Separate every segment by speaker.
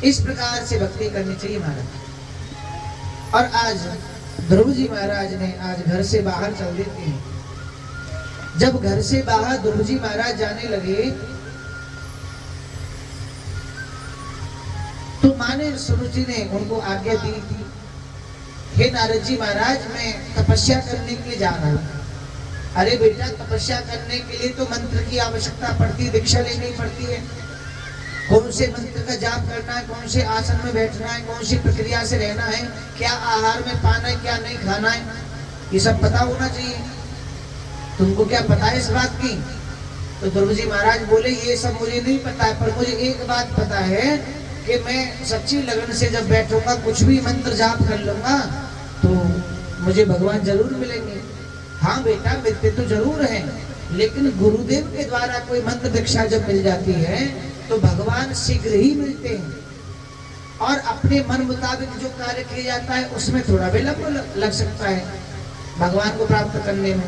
Speaker 1: इस प्रकार से भक्ति करनी चाहिए महाराज। और आज ध्रुव जी महाराज ने आज घर से बाहर चल देते हैं। जब घर से बाहर ध्रुव जी महाराज जाने लगे तो माने सुरुचि ने उनको आज्ञा दी थी, हे नारद जी महाराज मैं तपस्या करने के लिए जा रहा हूँ। अरे बेटा, तपस्या करने के लिए तो मंत्र की आवश्यकता पड़ती है, दीक्षा लेनी पड़ती है। कौन से मंत्र का जाप करना है, कौन से आसन में बैठना है, कौन सी प्रक्रिया से रहना है, क्या आहार में पाना है, क्या नहीं खाना है, ये सब पता होना चाहिए। तुमको क्या पता है इस बात की? तो ध्रुव जी महाराज बोले ये सब मुझे नहीं पता है, पर मुझे एक बात पता है कि मैं सच्ची लगन से जब बैठूंगा, कुछ भी मंत्र जाप कर लूंगा तो मुझे भगवान जरूर मिलेंगे। हाँ बेटा, मिलते तो जरूर हैं, लेकिन गुरुदेव के द्वारा कोई मंत्र दीक्षा जब मिल जाती है तो भगवान शीघ्र ही मिलते हैं। और अपने मन मुताबिक जो कार्य किया जाता है उसमें थोड़ा विलंब लग सकता है भगवान को प्राप्त करने में।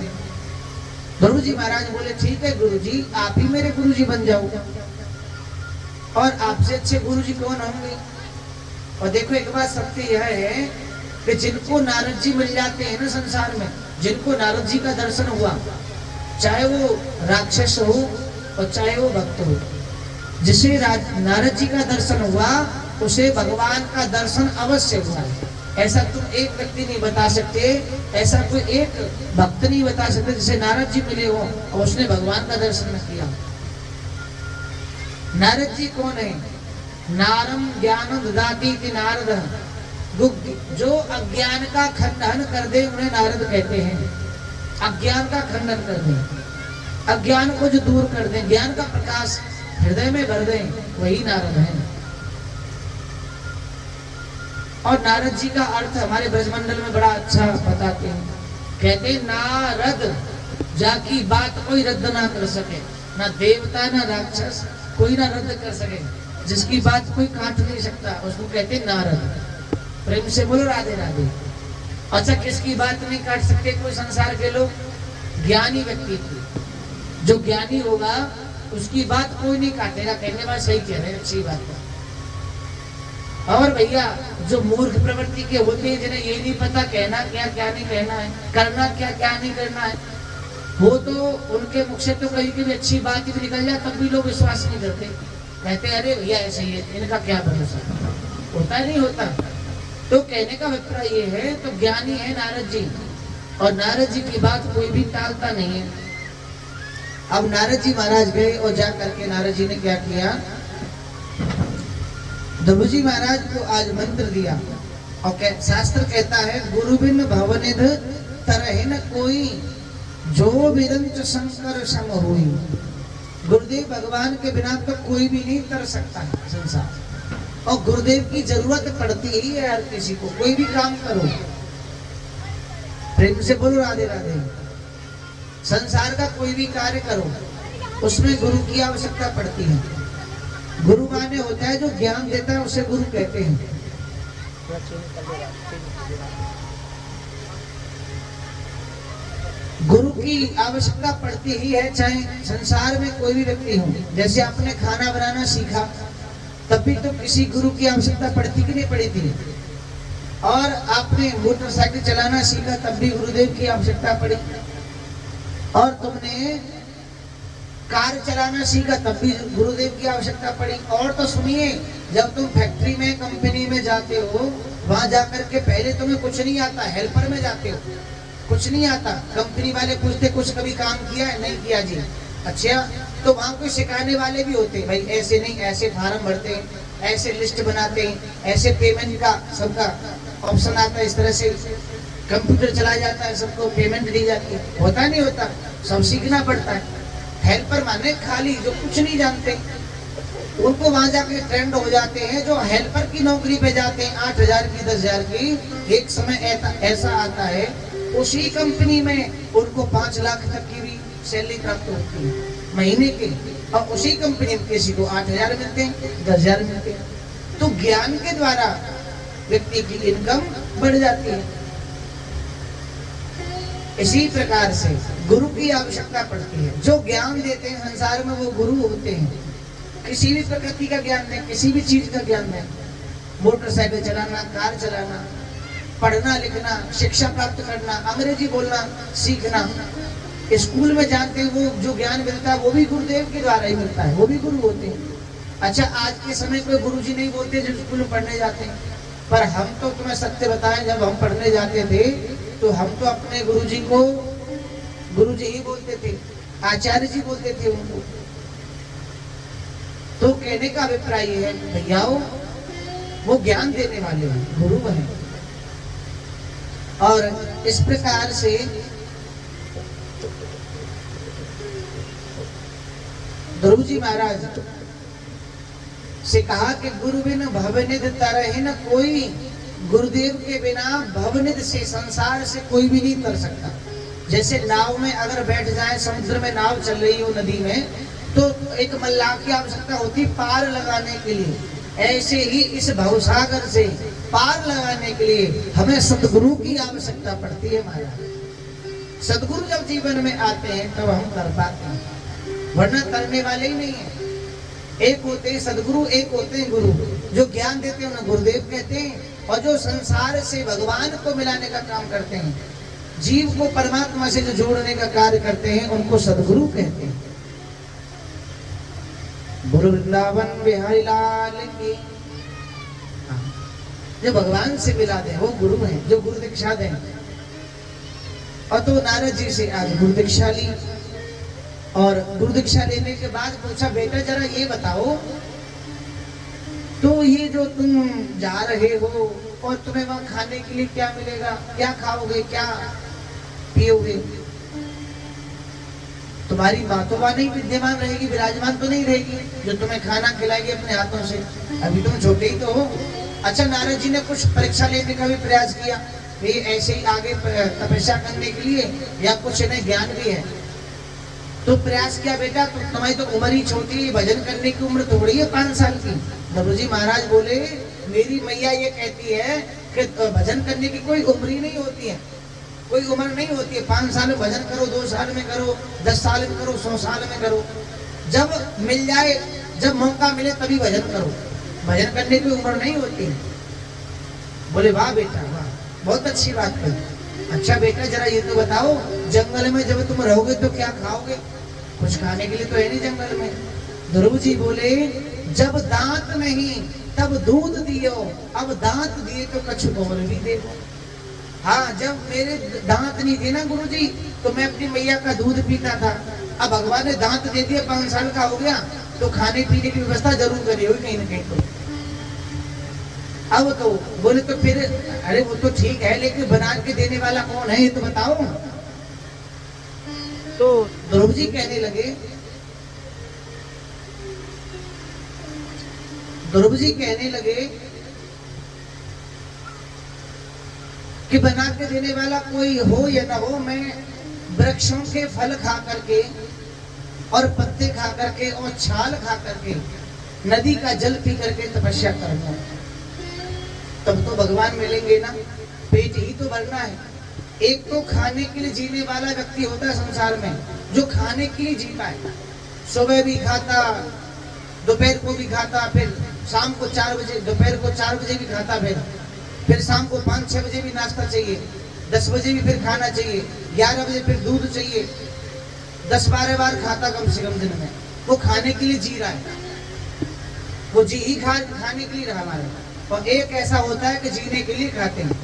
Speaker 1: ध्रुव जी महाराज बोले ठीक है गुरुजी, आप ही मेरे गुरुजी बन जाओ, और आपसे अच्छे गुरुजी कौन होंगे। और देखो एक बात सत्य यह है कि जिनको नारद जी मिल जाते हैं ना संसार में, जिनको नारद जी का दर्शन हुआ, चाहे वो राक्षस हो और चाहे वो भक्त हो, जिसे नारद जी का दर्शन हुआ उसे भगवान का दर्शन अवश्य हुआ है। ऐसा तुम एक व्यक्ति नहीं बता सकते, ऐसा कोई एक भक्त नहीं बता सकते जिसे नारद जी मिले हो और उसने भगवान का दर्शन न किया। नारद जी कौन है? नारम ज्ञानम ददाति इति नारद, जो अज्ञान का खंडन कर दे उन्हें नारद कहते हैं। अज्ञान का खंडन कर दे, अज्ञान को जो दूर कर दे, ज्ञान का प्रकाश हृदय में भर दे, वही नारद है। और नारद जी का अर्थ हमारे ब्रजमंडल में बड़ा अच्छा बताते हैं, कहते हैं नारद जाकी बात कोई रद्द ना कर सके, ना देवता ना राक्षस कोई ना रद्द कर सके, जिसकी बात कोई काट नहीं सकता उसको कहते हैं नारद। प्रेम से बोलो राधे राधे। अच्छा, किसकी बात नहीं काट सकते कोई संसार के लोग? ज्ञानी व्यक्ति की, जो ज्ञानी होगा उसकी बात कोई नहीं काटेगा। कहने वाले सही कह रहे हैं, अच्छी बात है। और भैया जो मूर्ख प्रवृत्ति के होते हैं, जिन्हें ये नहीं पता कहना क्या क्या नहीं कहना है, करना क्या क्या नहीं करना है, वो तो उनके मुख से तो कहीं की भी अच्छी बात भी निकल जाए तब भी लोग विश्वास नहीं करते, कहते अरे भैया ऐसे ही है, इनका क्या भरोसा, होता नहीं होता। तो कहने का अभिप्राय ये है, तो ज्ञानी है नारद जी, और नारद जी की बात कोई भी टालता नहीं है। अब नारद जी महाराज गए और जा करके नारद जी ने क्या किया, ध्रुव जी महाराज को आज मंत्र दिया। और शास्त्र कहता है गुरु बिन भवनिध तरह न कोई, जो विरंच शंकर सम हुई। गुरुदेव भगवान के बिना तो कोई भी नहीं तर सकता है संसार, और गुरुदेव की जरूरत पड़ती ही है हर किसी को। कोई भी काम करो, प्रेम से बोलो राधे राधे। संसार का कोई भी कार्य करो, उसमें गुरु की आवश्यकता पड़ती है। गुरु माने होता है जो ज्ञान देता है, उसे गुरु कहते हैं। गुरु की आवश्यकता पड़ती ही है, चाहे संसार में कोई भी व्यक्ति हो। जैसे आपने खाना बनाना सीखा तब भी तो किसी गुरु की आवश्यकता पड़ती कि नहीं पड़ी थी, और आपने मोटरसाइकिल चलाना सीखा तब भी गुरुदेव की आवश्यकता पड़ी, और तुमने कार चलाना सीखा तब भी गुरुदेव की आवश्यकता पड़ी। और तो सुनिए, जब तुम फैक्ट्री में कंपनी में जाते हो, वहां जाकर के पहले तुम्हें कुछ नहीं आता, हेल्पर में जाते हो, कुछ नहीं आता, कंपनी वाले पूछते कुछ कभी काम किया है? नहीं किया जी। अच्छा, तो वहां कोई सिखाने वाले भी होते, भाई ऐसे नहीं, ऐसे फार्म भरते हैं, ऐसे लिस्ट बनाते हैं, ऐसे पेमेंट का सबका ऑप्शन आता है, इस तरह से कंप्यूटर चला जाता है, सबको पेमेंट दी जाती है। होता नहीं होता, सब सीखना पड़ता है। हेल्पर माने खाली जो कुछ नहीं जानते, उनको वहां जाके ट्रेंड हो जाते हैं। जो हेल्पर की नौकरी पे जाते हैं 8,000 की 10,000 की, एक समय ऐसा आता है उसी कंपनी में उनको 5 लाख तक की भी सैलरी प्राप्त होती है महीने के, और उसी कंपनी में किसी को 8,000 मिलते हैं, 10,000 मिलते हैं। तो ज्ञान के द्वारा व्यक्ति की इनकम बढ़ जाती है। इसी प्रकार से गुरु की आवश्यकता पड़ती है। जो ज्ञान देते हैं संसार में वो गुरु होते हैं। किसी भी प्रकृति का ज्ञान नहीं, किसी भी चीज का ज्ञान नहीं, मोटरसाइकिल चलाना, कार चलाना, पढ़ना लिखना, शिक्षा प्राप्त करना, अंग्रेजी बोलना सीखना, स्कूल में जानते हैं वो जो ज्ञान मिलता है वो भी गुरुदेव के द्वारा ही मिलता है, वो भी गुरु होते हैं। अच्छा, आज के समय कोई गुरुजी नहीं बोलते जो स्कूल में पढ़ने जाते हैं, पर हम तो तुम्हें सत्य बताएं, जब हम पढ़ने जाते थे तो हम तो अपने गुरुजी को गुरुजी ही बोलते थे, आचार्य जी बोलते थे उनको। तो कहने का अभिप्राय है भैया वो ज्ञान देने वाले हैं, गुरु हैं। और इस प्रकार से ध्रुव जी महाराज से कहा कि गुरु बिन भवनिधि तरहि न कोई, गुरुदेव के बिना भवनिधि से, संसार से कोई भी नहीं तर सकता। जैसे नाव में अगर बैठ जाए, समुद्र में नाव चल रही हो नदी में, तो एक मल्लाह की आवश्यकता होती पार लगाने के लिए, ऐसे ही इस भवसागर से पार लगाने के लिए हमें सतगुरु की आवश्यकता पड़ती है महाराज। सतगुरु जब जीवन में आते हैं तब हम कर पाते हैं, वरना करने वाले ही नहीं है। एक होते हैं सदगुरु, एक होते हैं गुरु। जो ज्ञान देते हैं उन्हें गुरुदेव कहते हैं, और जो संसार से भगवान को मिलाने का काम करते हैं, जीव को परमात्मा से जो जोड़ने का कार्य करते हैं, उनको सदगुरु कहते हैं। गुरु वृंदावन बिहारी लाल की, जो भगवान से मिला दे वो गुरु है, जो गुरु दीक्षा दें। और तो नारद जी से आज गुरु दीक्षा ली, और गुरु दीक्षा लेने के बाद पूछा, बेटा जरा ये बताओ, तो ये जो तुम जा रहे हो और तुम्हें वहां खाने के लिए क्या मिलेगा, क्या खाओगे, क्या पियोगे? तुम्हारी माँ तो वहां नहीं विद्यमान रहेगी, विराजमान तो नहीं रहेगी जो तुम्हें खाना खिलाएगी अपने हाथों से, अभी तुम छोटे ही तो हो। अच्छा, नारद जी ने कुछ परीक्षा लेने का भी प्रयास किया, ये ऐसे ही आगे तपस्या करने के लिए, या कुछ इन्हें ज्ञान भी है तो प्रयास किया। बेटा तुम्हारी तो उम्र ही छोटी है, भजन करने की उम्र थोड़ी है 5 साल की। ध्रुव जी महाराज बोले, मेरी मैया ये कहती है कि भजन करने की कोई उम्र ही नहीं होती है, कोई उम्र नहीं होती है। 5 साल में भजन करो, 2 साल में करो, 10 साल में करो, 100 साल में करो, जब मिल जाए, जब मौका मिले तभी भजन करो, भजन करने की उम्र नहीं होती है। बोले वाह बेटा वाह, बहुत अच्छी बात कही। अच्छा बेटा जरा ये तो बताओ, जंगल में जब तुम रहोगे तो क्या खाओगे? कुछ खाने के लिए तो है नहीं जंगल में। ध्रुव जी बोले, जब दांत नहीं तब दूध दियो, अब दांत दिए तो कछु और भी दे। हाँ, जब मेरे दांत नहीं थे ना गुरु जी, तो मैं अपनी मैया का दूध पीता था। अब भगवान ने दांत दे दिए, 5 साल का हो गया, तो खाने पीने की व्यवस्था जरूर करी होगी कहीं ना कहीं। तो अब तो बोले तो फिर, अरे वो तो ठीक है, लेकिन बना के देने वाला कौन है ये तो बताओ। तो ध्रुव जी कहने लगे, ध्रुव जी कहने लगे कि बना के देने वाला कोई हो या ना हो, मैं वृक्षों के फल खा करके और पत्ते खा करके और छाल खा करके, नदी का जल पी करके तपस्या करूंगा, तब तो भगवान मिलेंगे ना। पेट ही तो भरना है। एक तो खाने के लिए जीने वाला व्यक्ति होता है संसार में, जो खाने के लिए जीता है। सुबह भी खाता, दोपहर को भी खाता, फिर शाम को 4 बजे, दोपहर को 4 बजे भी खाता, फिर शाम को 5-6 बजे भी नाश्ता चाहिए, 10 बजे भी फिर खाना चाहिए, 11 बजे फिर दूध चाहिए, 10-12 बार खाता कम से कम दिन में। वो खाने के लिए जी रहा है, वो जी ही खाने के लिए रहा हमारा। और एक ऐसा होता है कि जीने के लिए खाते हैं,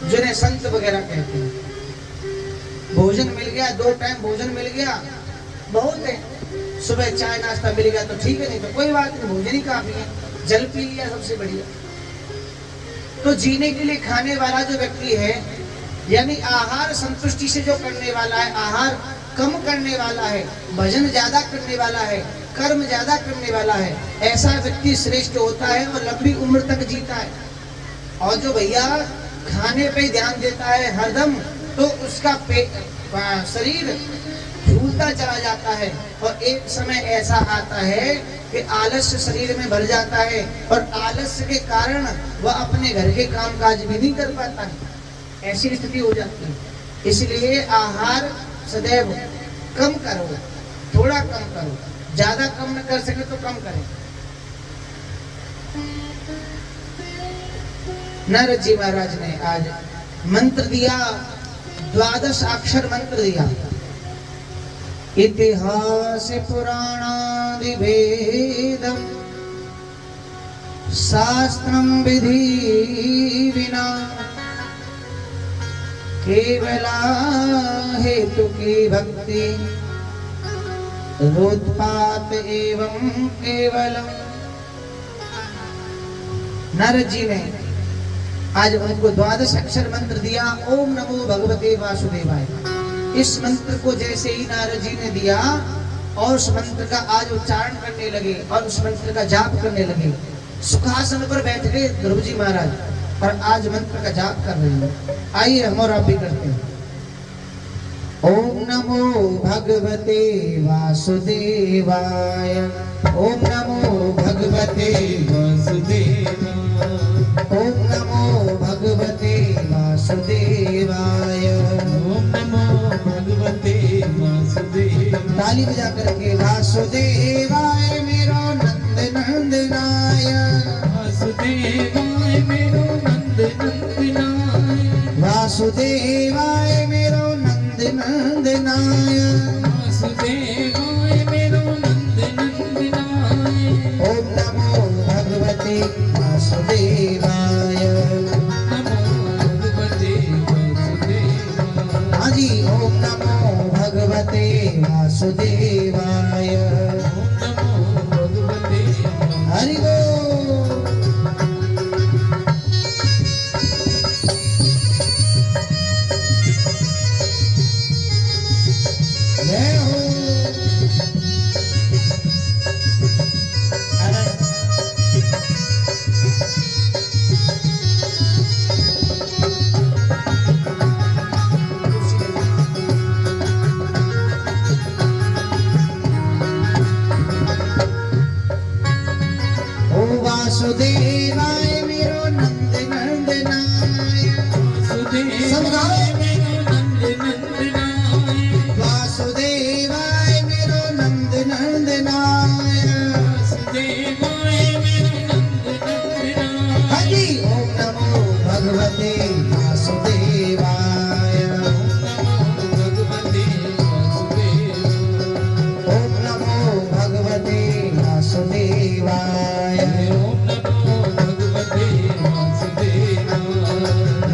Speaker 1: जिन्हें संत वगैरह कहते हैं। भोजन मिल गया, 2 टाइम भोजन मिल गया, बहुत है। सुबह चाय नाश्ता मिल गया तो ठीक है, नहीं तो कोई बात नहीं, भोजन ही काफी है, जल पी लिया सबसे बढ़िया। तो जीने के लिए खाने वाला जो व्यक्ति है, यानी आहार संतुष्टि से जो करने वाला है, आहार कम करने वाला है, भजन ज्यादा करने वाला है, कर्म ज्यादा करने वाला है, ऐसा व्यक्ति श्रेष्ठ होता है और लंबी उम्र तक जीता है। और जो भैया खाने पे ध्यान देता है हरदम, तो उसका शरीर फूलता चला जाता है, और एक समय ऐसा आता है कि आलस्य शरीर में भर जाता है, और आलस्य के कारण वह अपने घर के कामकाज भी नहीं कर पाता है। ऐसी स्थिति हो जाती है। इसलिए आहार सदैव कम करो, थोड़ा कम करो। ज्यादा कम न कर सके तो कम करें। नारद जी महाराज ने आज मंत्र दिया, 12 अक्षर मंत्र दिया। इतिहास पुराणादि भेदम शास्त्रम विधि विना केवला हेतु की भक्ति रोत्पात एवं केवलम। नारद जी ने आज उनको 12 अक्षर मंत्र दिया। ओम नमो भगवते वासुदेवाय। इस मंत्र को जैसे ही नारद जी ने दिया और उस मंत्र का आज उच्चारण करने लगे और उस मंत्र का जाप करने लगे। सुखासन पर बैठ गए ध्रुव जी महाराज और आज मंत्र का जाप कर रहे हैं। आइए हम और आप भी करते हैं। ओम नमो भगवते वासुदेवाय। ओम नमो भगवते वासुदेवाय। ओम नमो भगवते वासुदेवाय।
Speaker 2: ओम नमो भगवते वासुदेवाय।
Speaker 1: ताली बजा करके वासुदेवाय मेरो नंद नंदनाय।
Speaker 2: वासुदेवाय मेरो नंद नंदनाय।
Speaker 1: वासुदेवाय मेरो नंद नंदनाय।
Speaker 2: वासुदेवाय मेरो नंद नंदनाय।
Speaker 1: ओम नमो भगवते वासुदेवाय।
Speaker 2: नमो भगवते वासुदेवाय।
Speaker 1: हाँ जी, ओम नमो भगवते वासुदेवाय।
Speaker 2: ओम नमो भगवते
Speaker 1: हरि बोल। जय हो। ओ वासुदेवाय मेरो नंद नंदनाय। सब गाओ।
Speaker 2: वासुदेवाय मेरो नंद नंदनाय।
Speaker 1: वासुदेवाय मेरो नंद नंदनाय।
Speaker 2: वासुदेवाय मेरो नंद नंदनाय।
Speaker 1: हाँ जी, ओम नमो भगवते वासुदेवाय।
Speaker 2: ओम नमो भगवते वासुदेवाय।
Speaker 1: ओम नमो भगवते वासुदेवाय।
Speaker 2: ओम नमो भगवते वासुदेवाय।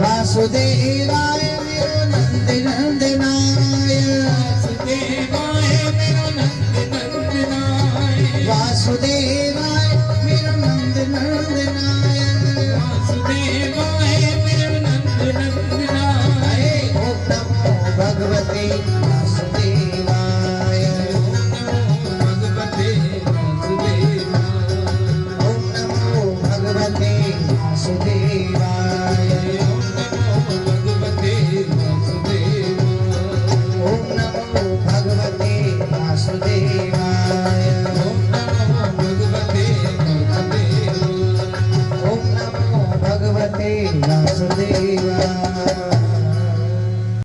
Speaker 1: वासुदेवाय मेरो नंद नंदनाय।
Speaker 2: वासुदेवाय मेरो नंद नंदनाय।
Speaker 1: वासुदेवाय मेरो नंद नंदनाय।
Speaker 2: वासुदेवाय मेरो नंद नंदनाय।
Speaker 1: ओम नमो भगवते वासुदेवाय।
Speaker 2: ओम नमो भगवते वासुदेवाय।
Speaker 1: ओम नमो भगवते वासुदेवाय।